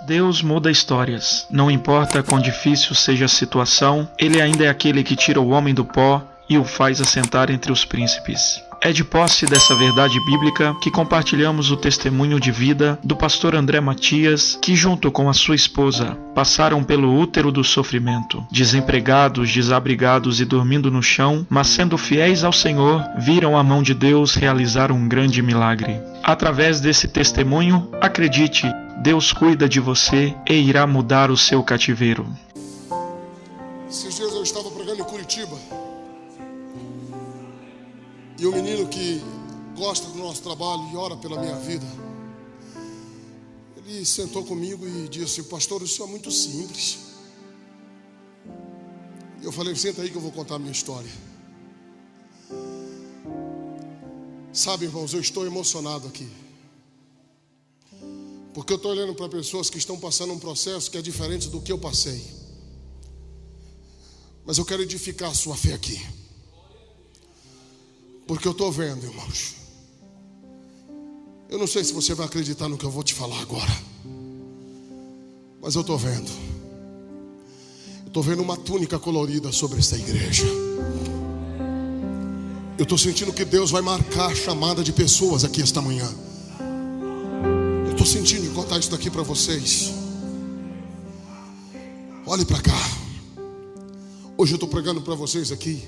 Deus muda histórias. Não importa quão difícil seja a situação, Ele ainda é aquele que tira o homem do pó e o faz assentar entre os príncipes. É de posse dessa verdade bíblica que compartilhamos o testemunho de vida do pastor André Matias, que junto com a sua esposa passaram pelo útero do sofrimento. Desempregados, desabrigados e dormindo no chão, mas sendo fiéis ao Senhor, viram a mão de Deus realizar um grande milagre. Através desse testemunho, acredite, Deus cuida de você e irá mudar o seu cativeiro. Esses dias eu estava pregando em Curitiba. E o menino que gosta do nosso trabalho e ora pela minha vida, ele sentou comigo e disse: pastor, isso é muito simples. Eu falei: senta aí que eu vou contar a minha história. Sabe, irmãos, eu estou emocionado aqui, porque eu estou olhando para pessoas que estão passando um processo que é diferente do que eu passei. Mas eu quero edificar a sua fé aqui, porque eu estou vendo, irmãos. Eu não sei se você vai acreditar no que eu vou te falar agora, mas eu estou vendo. Eu estou vendo uma túnica colorida sobre esta igreja. Eu estou sentindo que Deus vai marcar a chamada de pessoas aqui esta manhã. Eu estou sentindo de contar isso daqui para vocês. Olhe para cá. Hoje eu estou pregando para vocês aqui,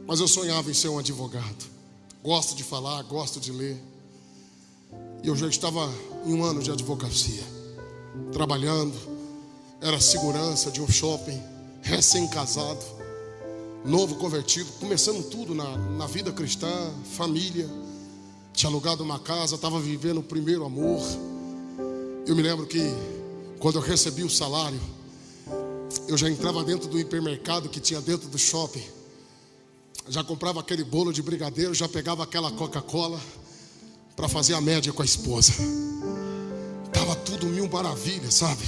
mas eu sonhava em ser um advogado. Gosto de falar, gosto de ler. E eu já estava em um ano de advocacia, trabalhando. Era segurança de um shopping, recém-casado, novo convertido, começando tudo na vida cristã, família. Tinha alugado uma casa, estava vivendo o primeiro amor. Eu me lembro que quando eu recebi o salário, eu já entrava dentro do hipermercado que tinha dentro do shopping. Já comprava aquele bolo de brigadeiro, já pegava aquela Coca-Cola para fazer a média com a esposa. Tava tudo mil maravilhas, sabe?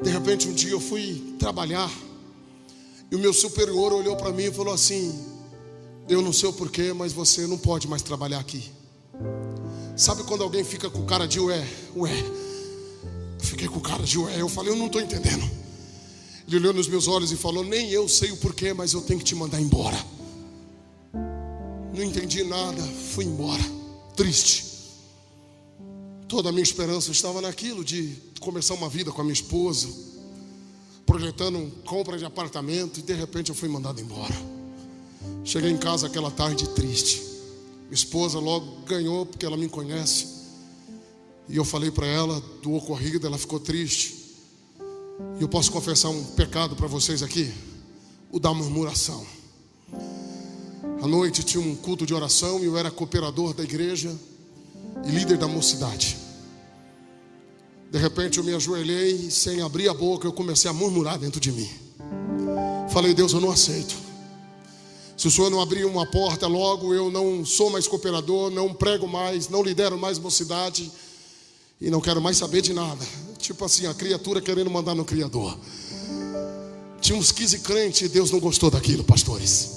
De repente um dia eu fui trabalhar e o meu superior olhou para mim e falou assim: eu não sei o porquê, mas você não pode mais trabalhar aqui. Sabe quando alguém fica com cara de ué? Eu fiquei com cara de ué. Eu falei: eu não estou entendendo. Ele olhou nos meus olhos e falou: nem eu sei o porquê, mas eu tenho que te mandar embora. Não entendi nada, fui embora, triste. Toda a minha esperança estava naquilo de começar uma vida com a minha esposa, projetando compra de apartamento, e de repente eu fui mandado embora. Cheguei em casa aquela tarde triste. Minha esposa logo ganhou, porque ela me conhece, e eu falei para ela do ocorrido. Ela ficou triste. E eu posso confessar um pecado para vocês aqui: o da murmuração. À noite tinha um culto de oração e eu era cooperador da igreja e líder da mocidade. De repente eu me ajoelhei e, sem abrir a boca, eu comecei a murmurar dentro de mim. Falei: Deus, eu não aceito. Se o Senhor não abrir uma porta logo, eu não sou mais cooperador, não prego mais, não lidero mais mocidade e não quero mais saber de nada. Tipo assim, a criatura querendo mandar no Criador. Tinha uns 15 crentes e Deus não gostou daquilo, pastores.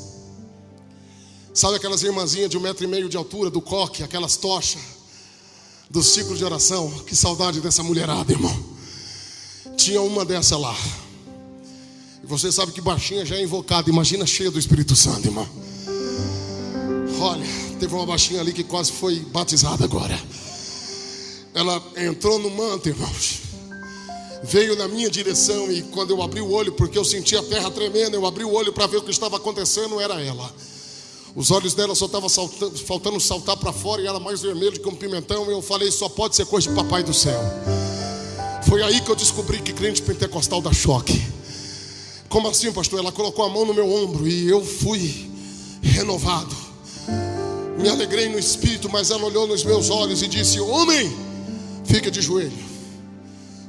Sabe aquelas irmãzinhas de 1,5 metro de altura, do coque, aquelas tochas do ciclo de oração? Que saudade dessa mulherada, irmão. Tinha uma dessa lá. E você sabe que baixinha já é invocada, imagina cheia do Espírito Santo, irmão. Olha, teve uma baixinha ali que quase foi batizada agora. Ela entrou no manto, irmãos, veio na minha direção, e quando eu abri o olho, porque eu senti a terra tremendo, eu abri o olho para ver o que estava acontecendo. Era ela. Os olhos dela só estavam faltando saltar para fora, e ela mais vermelho que um pimentão. Eu falei: só pode ser coisa de papai do céu. Foi aí que eu descobri que crente pentecostal dá choque. Como assim, pastor? Ela colocou a mão no meu ombro e eu fui renovado. Me alegrei no espírito, mas ela olhou nos meus olhos e disse: homem, fica de joelho.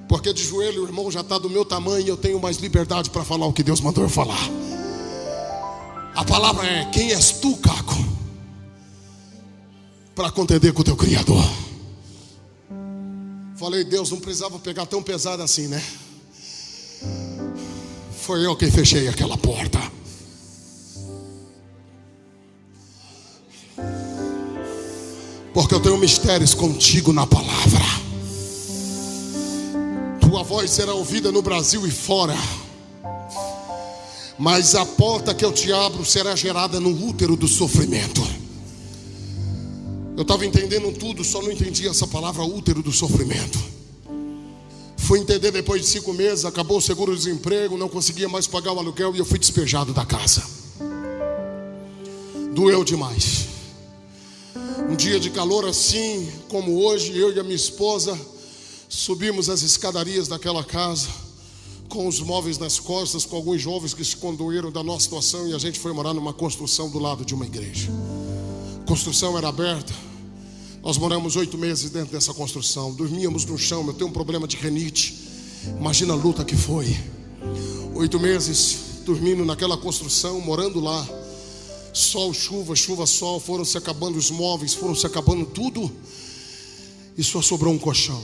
Porque de joelho o irmão já está do meu tamanho e eu tenho mais liberdade para falar o que Deus mandou eu falar. A palavra é: quem és tu, Caco, para contender com o teu Criador? Falei: Deus, não precisava pegar tão pesado assim, né? Foi eu quem fechei aquela porta. Porque eu tenho mistérios contigo na palavra. tua voz será ouvida no Brasil e fora. Mas a porta que eu te abro será gerada no útero do sofrimento. Eu estava entendendo tudo, só não entendi essa palavra útero do sofrimento. Fui entender depois de 5 meses, acabou o seguro-desemprego, não conseguia mais pagar o aluguel e eu fui despejado da casa. Doeu demais. Um dia de calor assim como hoje, eu e a minha esposa subimos as escadarias daquela casa, com os móveis nas costas, com alguns jovens que se condoeram da nossa situação, e a gente foi morar numa construção do lado de uma igreja. A construção era aberta. Nós moramos 8 meses dentro dessa construção. Dormíamos no chão. Eu tenho um problema de renite. Imagina a luta que foi. 8 meses dormindo naquela construção, morando lá. Sol, chuva, chuva, sol. Foram se acabando os móveis, foram se acabando tudo, e só sobrou um colchão.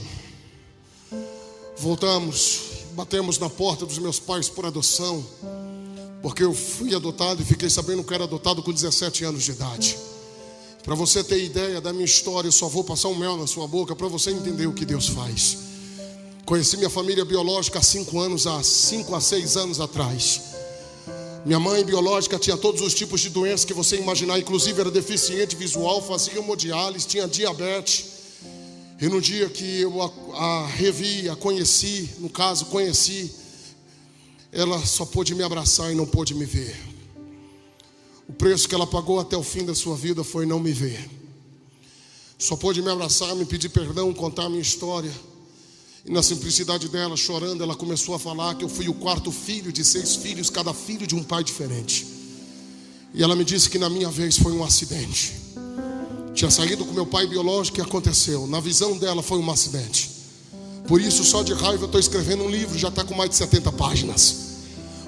Voltamos, batemos na porta dos meus pais por adoção, porque eu fui adotado e fiquei sabendo que era adotado com 17 anos de idade. Para você ter ideia da minha história, eu só vou passar um mel na sua boca para você entender o que Deus faz. Conheci minha família biológica há 5 a 6 anos atrás. Minha mãe biológica tinha todos os tipos de doenças que você imaginar, inclusive era deficiente visual, fazia hemodiálise, tinha diabetes. E no dia que eu a revi, a conheci, no caso conheci, ela só pôde me abraçar e não pôde me ver. O preço que ela pagou até o fim da sua vida foi não me ver. Só pôde me abraçar, me pedir perdão, contar a minha história. E na simplicidade dela, chorando, ela começou a falar que eu fui o 4º filho de 6 filhos, cada filho de um pai diferente. E ela me disse que na minha vez foi um acidente. Tinha saído com meu pai biológico e aconteceu. Na visão dela foi um acidente. Por isso, só de raiva, eu estou escrevendo um livro, já está com mais de 70 páginas.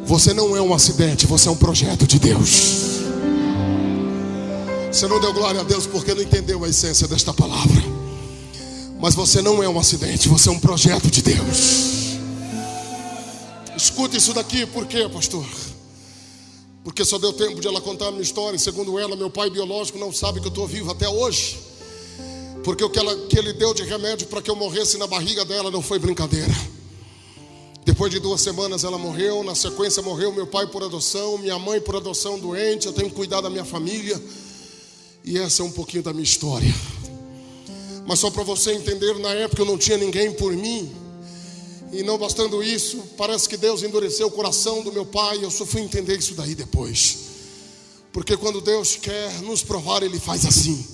Você não é um acidente, você é um projeto de Deus. Você não deu glória a Deus porque não entendeu a essência desta palavra. Mas você não é um acidente, você é um projeto de Deus. Escuta isso daqui, por quê, pastor? Porque só deu tempo de ela contar a minha história. E segundo ela, meu pai biológico não sabe que eu estou vivo até hoje. Porque o que ele deu de remédio para que eu morresse na barriga dela não foi brincadeira. Depois de 2 semanas ela morreu. Na sequência morreu meu pai por adoção, minha mãe por adoção doente. Eu tenho que cuidar da minha família. E essa é um pouquinho da minha história. Mas só para você entender, na época eu não tinha ninguém por mim. E não bastando isso, parece que Deus endureceu o coração do meu pai. Eu só fui entender isso daí depois. Porque quando Deus quer nos provar, Ele faz assim.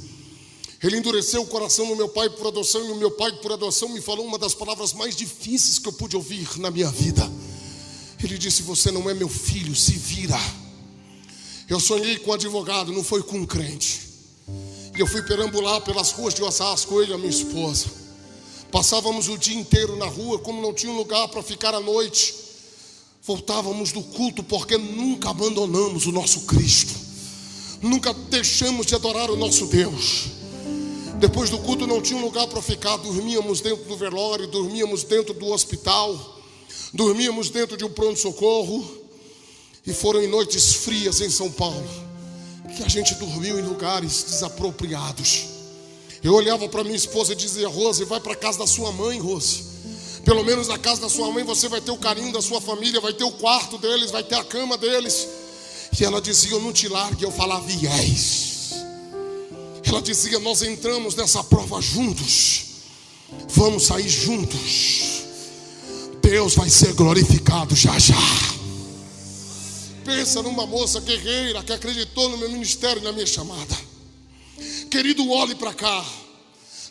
Ele endureceu o coração do meu pai por adoção. E o meu pai por adoção me falou uma das palavras mais difíceis que eu pude ouvir na minha vida. Ele disse: você não é meu filho, se vira. Eu sonhei com um advogado, não foi com um crente. E eu fui perambular pelas ruas de Osasco, ele e a minha esposa. Passávamos o dia inteiro na rua, como não tinha um lugar para ficar à noite. Voltávamos do culto porque nunca abandonamos o nosso Cristo. Nunca deixamos de adorar o nosso Deus. Depois do culto não tinha um lugar para ficar. Dormíamos dentro do velório, dormíamos dentro do hospital, dormíamos dentro de um pronto-socorro. E foram em noites frias em São Paulo que a gente dormiu em lugares desapropriados. Eu olhava para minha esposa e dizia: Rose, vai para a casa da sua mãe, Rose. Pelo menos na casa da sua mãe você vai ter o carinho da sua família, vai ter o quarto deles, vai ter a cama deles. E ela dizia: eu não te largue. Eu falava: yes. Ela dizia: nós entramos nessa prova juntos, vamos sair juntos. Deus vai ser glorificado já já. Pensa numa moça guerreira que acreditou no meu ministério e na minha chamada. Querido, olhe para cá.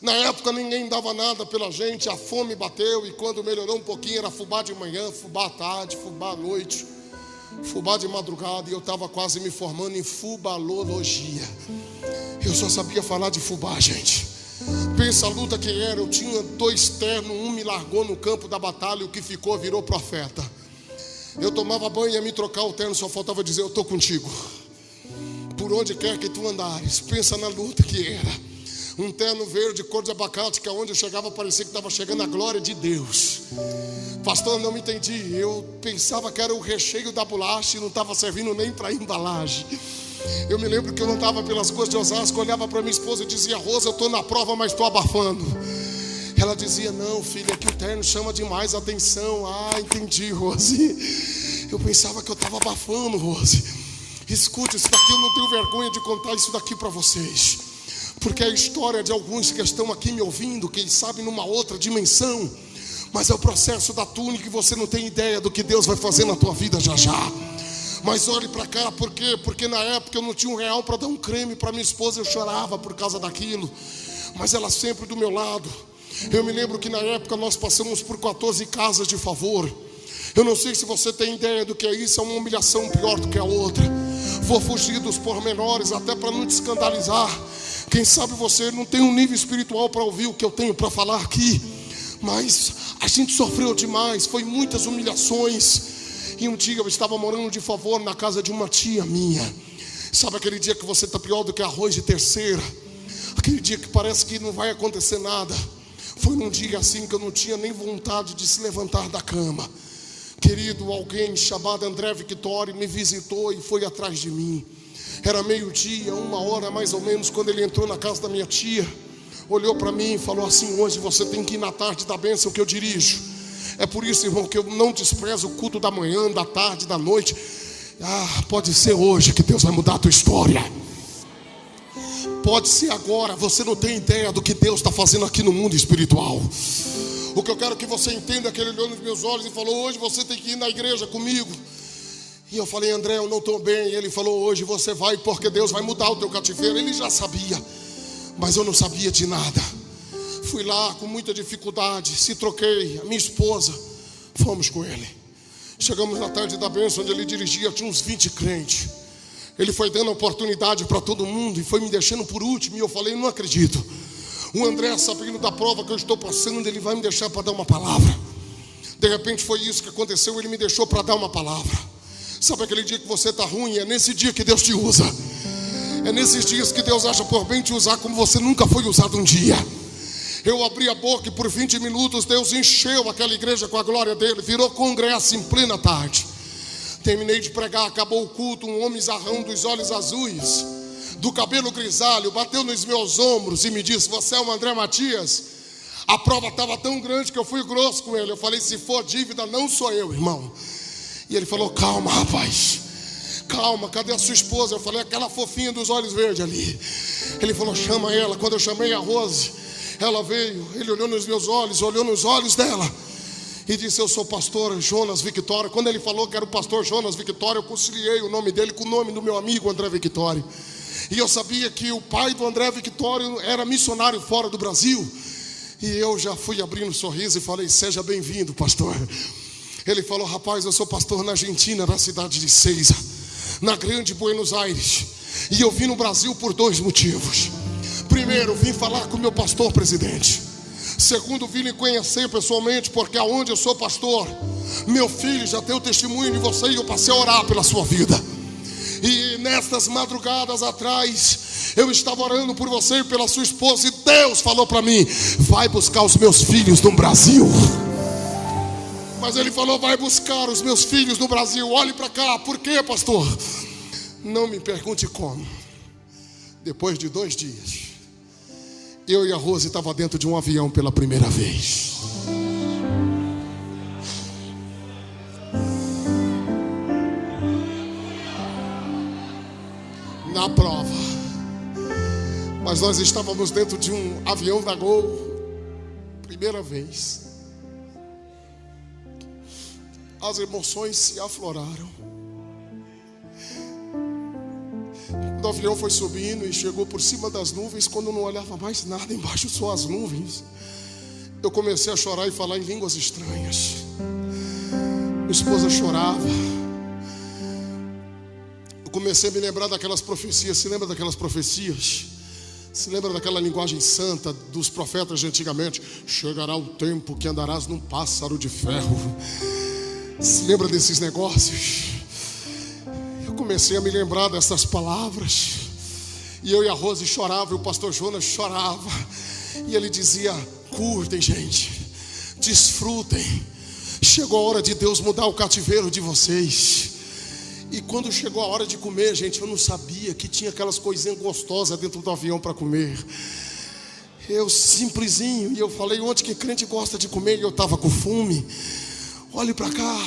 Na época ninguém dava nada pela gente, a fome bateu. E quando melhorou um pouquinho era fubá de manhã, fubá à tarde, fubá à noite, fubá de madrugada. E eu estava quase me formando em fubalologia. Eu só sabia falar de fubá, gente. Pensa a luta que era. Eu tinha 2 ternos, um me largou no campo da batalha, o que ficou virou profeta. Eu tomava banho e ia me trocar o terno, só faltava dizer: eu estou contigo, por onde quer que tu andares. Pensa na luta que era. Um terno verde, cor de abacate, que aonde eu chegava parecia que estava chegando a glória de Deus. Pastor, não me entendi. Eu pensava que era o recheio da bolacha e não estava servindo nem para embalagem. Eu me lembro que eu andava pelas ruas de Osasco, olhava para minha esposa e dizia: Rosa, eu estou na prova, mas estou abafando. Ela dizia: não, filha, é que o terno chama demais a atenção. Ah, entendi, Rose. Eu pensava que eu estava abafando, Rose. Escute, isso daqui eu não tenho vergonha de contar isso daqui para vocês, porque é a história de alguns que estão aqui me ouvindo, quem sabe numa outra dimensão. Mas é o processo da túnica e você não tem ideia do que Deus vai fazer na tua vida já já. Mas olhe para cá, por quê? Porque na época eu não tinha R$1 para dar um creme para minha esposa, eu chorava por causa daquilo. Mas ela sempre do meu lado. Eu me lembro que na época nós passamos por 14 casas de favor. Eu não sei se você tem ideia do que é isso, é uma humilhação pior do que a outra. Vou fugir dos pormenores até para não te escandalizar. Quem sabe você não tem um nível espiritual para ouvir o que eu tenho para falar aqui. Mas a gente sofreu demais, foi muitas humilhações. E um dia eu estava morando de favor na casa de uma tia minha. Sabe aquele dia que você está pior do que arroz de terceira? Aquele dia que parece que não vai acontecer nada. Foi num dia assim que eu não tinha nem vontade de se levantar da cama. Querido, alguém chamado André Victório me visitou e foi atrás de mim. Era meio-dia, 1h mais ou menos, quando ele entrou na casa da minha tia. Olhou para mim e falou assim: hoje você tem que ir na tarde da bênção que eu dirijo. É por isso, irmão, que eu não desprezo o culto da manhã, da tarde, da noite. Pode ser hoje que Deus vai mudar a tua história. Pode ser agora, você não tem ideia do que Deus está fazendo aqui no mundo espiritual. O que eu quero que você entenda é que ele olhou nos meus olhos e falou: hoje você tem que ir na igreja comigo. E eu falei: André, eu não estou bem. E ele falou: hoje você vai porque Deus vai mudar o teu cativeiro. Ele já sabia, mas eu não sabia de nada. Fui lá com muita dificuldade, se troquei, a minha esposa, fomos com ele. Chegamos na tarde da bênção, onde ele dirigia, tinha uns 20 crentes. Ele foi dando oportunidade para todo mundo e foi me deixando por último. E eu falei: não acredito. O André, sabendo da prova que eu estou passando, ele vai me deixar para dar uma palavra. De repente foi isso que aconteceu, ele me deixou para dar uma palavra. Sabe aquele dia que você está ruim? É nesse dia que Deus te usa. É nesses dias que Deus acha por bem te usar como você nunca foi usado um dia. Eu abri a boca e por 20 minutos Deus encheu aquela igreja com a glória dele. Virou congresso em plena tarde. Terminei de pregar, acabou o culto. Um homem zarrão dos olhos azuis, do cabelo grisalho, bateu nos meus ombros e me disse: você é o André Matias? A prova estava tão grande que eu fui grosso com ele. Eu falei: se for dívida, não sou eu, irmão. E ele falou: calma, rapaz, calma, cadê a sua esposa? Eu falei: aquela fofinha dos olhos verdes ali. Ele falou: chama ela. Quando eu chamei a Rose, ela veio. Ele olhou nos meus olhos, olhou nos olhos dela e disse: eu sou o pastor Jonas Victório. Quando ele falou que era o pastor Jonas Victório, eu conciliei o nome dele com o nome do meu amigo André Victório. E eu sabia que o pai do André Victório era missionário fora do Brasil. E eu já fui abrindo um sorriso e falei: seja bem-vindo, pastor. Ele falou: rapaz, eu sou pastor na Argentina, na cidade de Ceiza, na grande Buenos Aires. E eu vim no Brasil por 2 motivos. Primeiro, vim falar com o meu pastor presidente. Segundo, vim lhe conhecer pessoalmente, porque aonde eu sou pastor, meu filho já tem o testemunho de você e eu passei a orar pela sua vida. E nestas madrugadas atrás, eu estava orando por você e pela sua esposa, e Deus falou para mim: vai buscar os meus filhos no Brasil. Mas ele falou: vai buscar os meus filhos no Brasil. Olhe para cá. Por quê, pastor? Não me pergunte como. Depois de 2 dias, eu e a Rose estavam dentro de um avião pela primeira vez. Na prova. Mas nós estávamos dentro de um avião da Gol, primeira vez. As emoções se afloraram. O avião foi subindo e chegou por cima das nuvens. Quando eu não olhava mais nada embaixo, só as nuvens, eu comecei a chorar e falar em línguas estranhas. Minha esposa chorava. Eu comecei a me lembrar daquelas profecias. Se lembra daquelas profecias? Se lembra daquela linguagem santa dos profetas de antigamente? Chegará o tempo que andarás num pássaro de ferro. Se lembra desses negócios? Eu comecei a me lembrar dessas palavras. E eu e a Rose chorava, e o pastor Jonas chorava. E ele dizia: curtem, gente, desfrutem. Chegou a hora de Deus mudar o cativeiro de vocês. E quando chegou a hora de comer, gente, eu não sabia que tinha aquelas coisinhas gostosas dentro do avião para comer. Eu simplesinho, e eu falei: onde que crente gosta de comer? E eu estava com fome. Olhe para cá.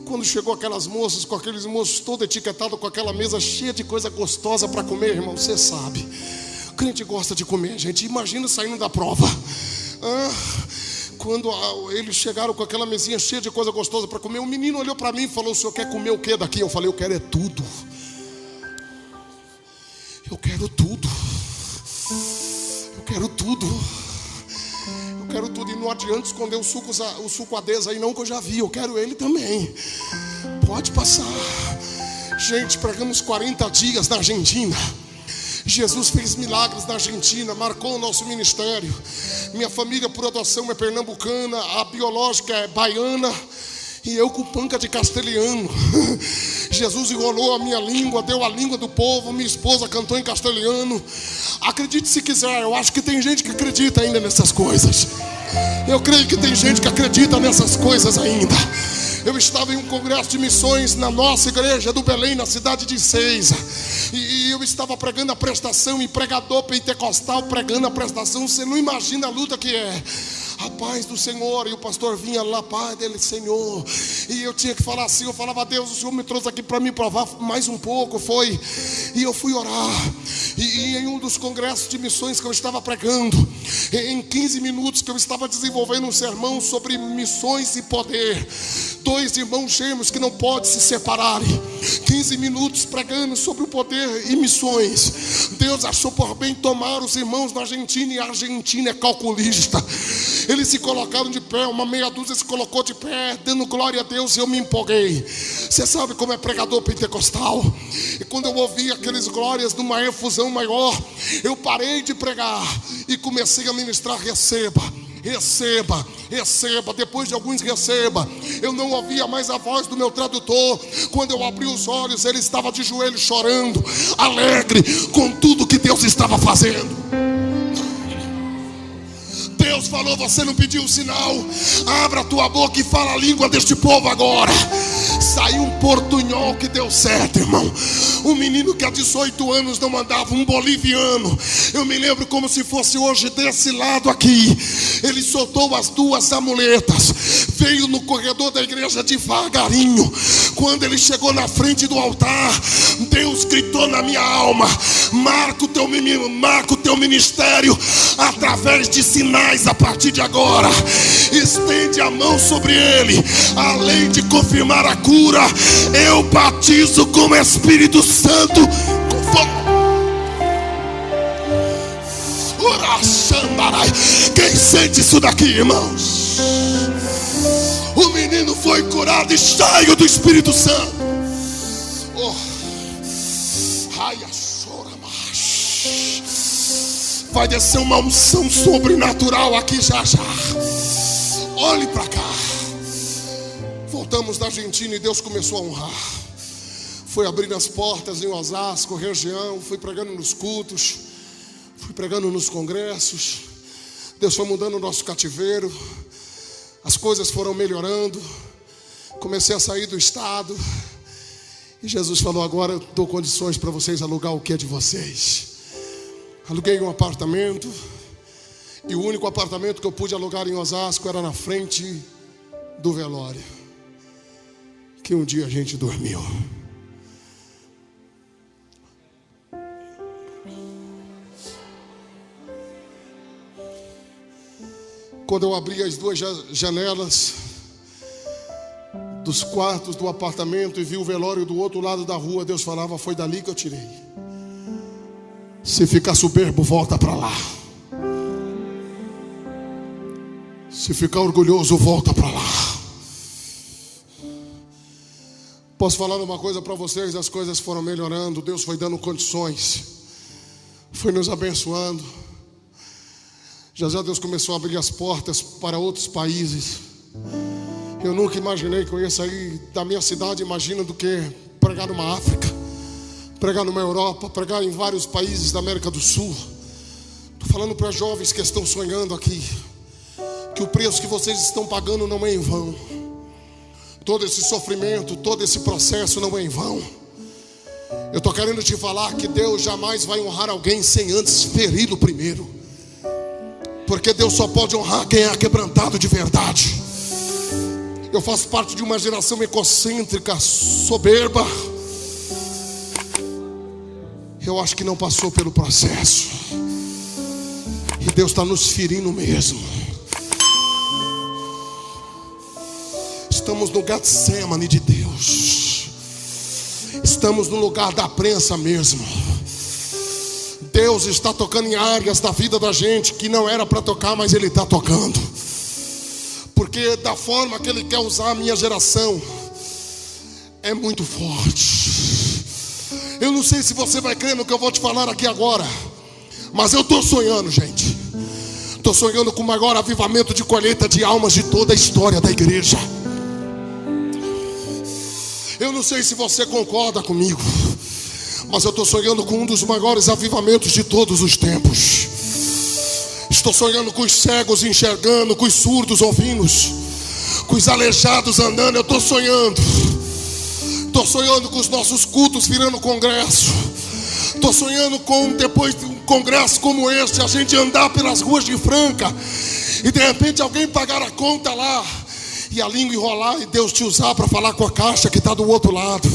Quando chegou aquelas moças, com aqueles moços todo etiquetado, com aquela mesa cheia de coisa gostosa para comer, irmão, você sabe, crente gosta de comer, gente. Imagina saindo da prova. Quando eles chegaram com aquela mesinha cheia de coisa gostosa para comer, o menino olhou para mim e falou: o senhor quer comer o que daqui? Eu falei: eu quero é tudo. Eu quero tudo. Eu quero tudo. Eu quero tudo. E não adianta esconder o suco adesa aí não, que eu já vi. Eu quero ele também. Pode passar. Gente, pregamos 40 dias na Argentina. Jesus fez milagres na Argentina, marcou o nosso ministério. Minha família por adoção é pernambucana, a biológica é baiana, e eu com panca de castelhano. Jesus enrolou a minha língua, deu a língua do povo. Minha esposa cantou em castelhano. Acredite se quiser, eu acho que tem gente que acredita ainda nessas coisas. Eu creio que tem gente que acredita nessas coisas ainda. Eu estava em um congresso de missões na nossa igreja do Belém, na cidade de Ceiza. E eu estava pregando a prestação, e pregador pentecostal pregando a prestação. Você não imagina a luta que é. A paz do Senhor. E o pastor vinha lá: paz dele, Senhor. E eu tinha que falar assim. Eu falava: Deus, o Senhor me trouxe aqui para me provar mais um pouco. Foi. E eu fui orar. E em um dos congressos de missões que eu estava pregando, em 15 minutos que eu estava desenvolvendo um sermão sobre missões e poder, dois irmãos gêmeos que não podem se separarem, 15 minutos pregando sobre o poder e missões. Deus achou por bem tomar os irmãos na Argentina, e a Argentina é calculista. Eles se colocaram de pé, uma meia dúzia se colocou de pé, dando glória a Deus, e eu me empolguei. Você sabe como é pregador pentecostal. E quando eu ouvi aqueles glórias numa efusão maior, eu parei de pregar e comecei a ministrar: receba, receba, receba. Depois de alguns receba, eu não ouvia mais a voz do meu tradutor. Quando eu abri os olhos, ele estava de joelhos chorando, alegre com tudo que Deus estava fazendo. Deus falou: você não pediu um sinal? Abra a tua boca e fala a língua deste povo agora. Saiu um portunhol que deu certo, irmão. Um menino que há 18 anos não andava, um boliviano. Eu me lembro como se fosse hoje, desse lado aqui. Ele soltou as duas amuletas, veio no corredor da igreja devagarinho. Quando ele chegou na frente do altar, Deus gritou na minha alma: marca o teu ministério através de sinais a partir de agora. Estende a mão sobre ele. Além de confirmar a cura, eu batizo com o Espírito Santo, com fogo. Quem sente isso daqui, irmãos? O menino foi curado e cheio do Espírito Santo. Vai descer uma unção sobrenatural aqui já já. Olhe para cá. Voltamos da Argentina e Deus começou a honrar. Foi abrindo as portas em Osasco, região. Fui pregando nos cultos, fui pregando nos congressos. Deus foi mudando o nosso cativeiro. As coisas foram melhorando. Comecei a sair do estado. E Jesus falou: agora eu dou condições para vocês alugar o que é de vocês. Aluguei um apartamento. E o único apartamento que eu pude alugar em Osasco era na frente do velório que um dia a gente dormiu. Quando eu abri as duas janelas dos quartos do apartamento e vi o velório do outro lado da rua, Deus falava: foi dali que eu tirei. Se ficar soberbo, volta para lá. Se ficar orgulhoso, volta para lá. Posso falar uma coisa para vocês? As coisas foram melhorando. Deus foi dando condições, foi nos abençoando. Já já Deus começou a abrir as portas para outros países. Eu nunca imaginei que eu ia sair da minha cidade, imagina, do que pregar numa África, pregar numa Europa, pregar em vários países da América do Sul. Estou falando para jovens que estão sonhando aqui, que o preço que vocês estão pagando não é em vão. Todo esse sofrimento, todo esse processo não é em vão. Eu estou querendo te falar que Deus jamais vai honrar alguém sem antes feri-lo primeiro. Porque Deus só pode honrar quem é quebrantado de verdade. Eu faço parte de uma geração egocêntrica, soberba. Eu acho que não passou pelo processo. E Deus está nos ferindo mesmo. Estamos no Getsemane de Deus. Estamos no lugar da prensa mesmo. Deus está tocando em áreas da vida da gente que não era para tocar, mas Ele está tocando. Porque da forma que Ele quer usar a minha geração é muito forte. Eu não sei se você vai crer no que eu vou te falar aqui agora, mas eu estou sonhando, gente. Estou sonhando com o maior avivamento de colheita de almas de toda a história da igreja. Eu não sei se você concorda comigo, mas eu estou sonhando com um dos maiores avivamentos de todos os tempos. Estou sonhando com os cegos enxergando, com os surdos ouvindo, com os aleijados andando. Eu estou sonhando. Estou sonhando com os nossos cultos virando congresso. Estou sonhando com, depois de um congresso como este, a gente andar pelas ruas de Franca e de repente alguém pagar a conta lá e a língua enrolar e Deus te usar para falar com a caixa que está do outro lado.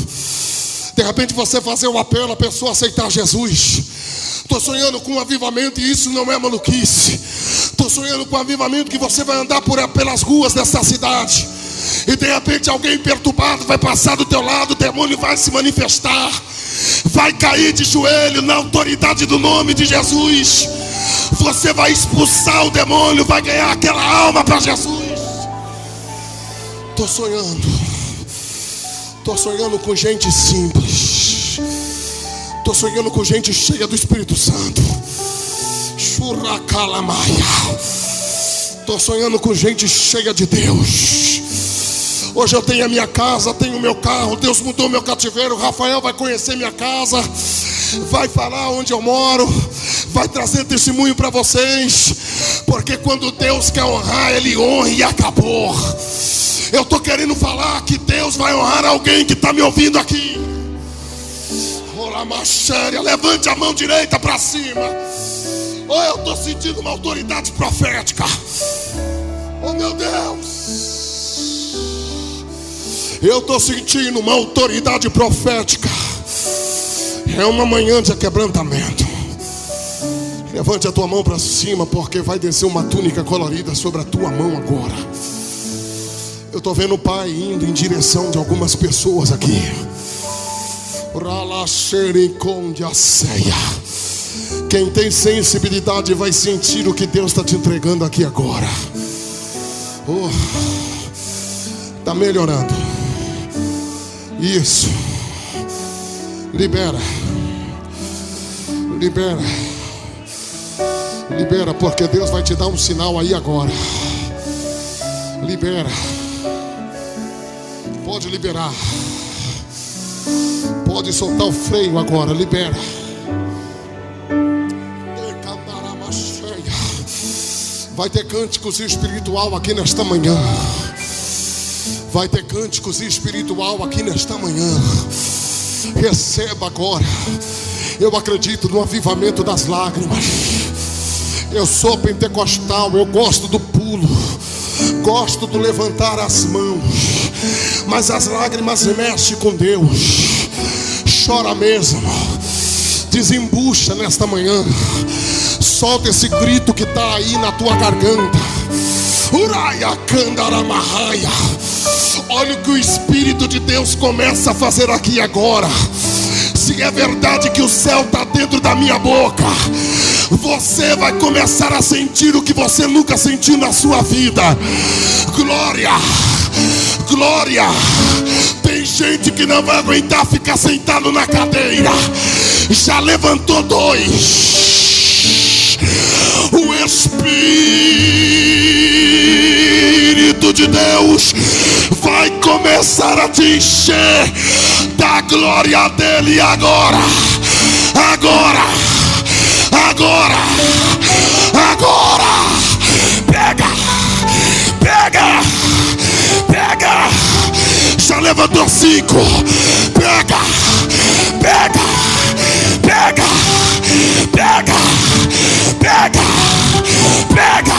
De repente você fazer o apelo, a pessoa aceitar Jesus. Estou sonhando com um avivamento e isso não é maluquice. Estou sonhando com um avivamento que você vai andar pelas ruas dessa cidade e de repente alguém perturbado vai passar do teu lado, o demônio vai se manifestar, vai cair de joelho na autoridade do nome de Jesus. Você vai expulsar o demônio, vai ganhar aquela alma para Jesus. Estou sonhando com gente simples. Estou sonhando com gente cheia do Espírito Santo. Churracalamaia. Estou sonhando com gente cheia de Deus. Hoje eu tenho a minha casa, tenho o meu carro. Deus mudou meu cativeiro. Rafael vai conhecer minha casa, vai falar onde eu moro, vai trazer testemunho para vocês. Porque quando Deus quer honrar, Ele honra e acabou. Eu estou querendo falar que Deus vai honrar alguém que está me ouvindo aqui. Levante a mão direita para cima. Oh, eu estou sentindo uma autoridade profética. Oh, meu Deus. Eu estou sentindo uma autoridade profética. É uma manhã de quebrantamento. Levante a tua mão para cima, porque vai descer uma túnica colorida sobre a tua mão agora. Eu estou vendo o Pai indo em direção de algumas pessoas aqui. Quem tem sensibilidade vai sentir o que Deus está te entregando aqui agora. Está melhorando. Isso. Libera. Libera. Libera, porque Deus vai te dar um sinal aí agora. Libera. Pode liberar. Pode soltar o freio agora. Libera. Vai ter cânticos espiritual aqui nesta manhã. Vai ter cânticos espiritual aqui nesta manhã. Receba agora. Eu acredito no avivamento das lágrimas. Eu sou pentecostal, eu gosto do pulo, gosto do levantar as mãos, mas as lágrimas mexem com Deus. Chora mesmo, desembucha nesta manhã. Solta esse grito que está aí na tua garganta. Uraia candaramahaya. Olha o que o Espírito de Deus começa a fazer aqui agora. Se é verdade que o céu está dentro da minha boca, você vai começar a sentir o que você nunca sentiu na sua vida. Glória, glória. Tem gente que não vai aguentar ficar sentado na cadeira. Já levantou dois. O Espírito de Deus vai começar a te encher da glória dele agora. Agora. Agora. Agora. Pega. Pega. Pega. Já levantou 5. Pega. Pega. Pega. Pega. Pega. pega.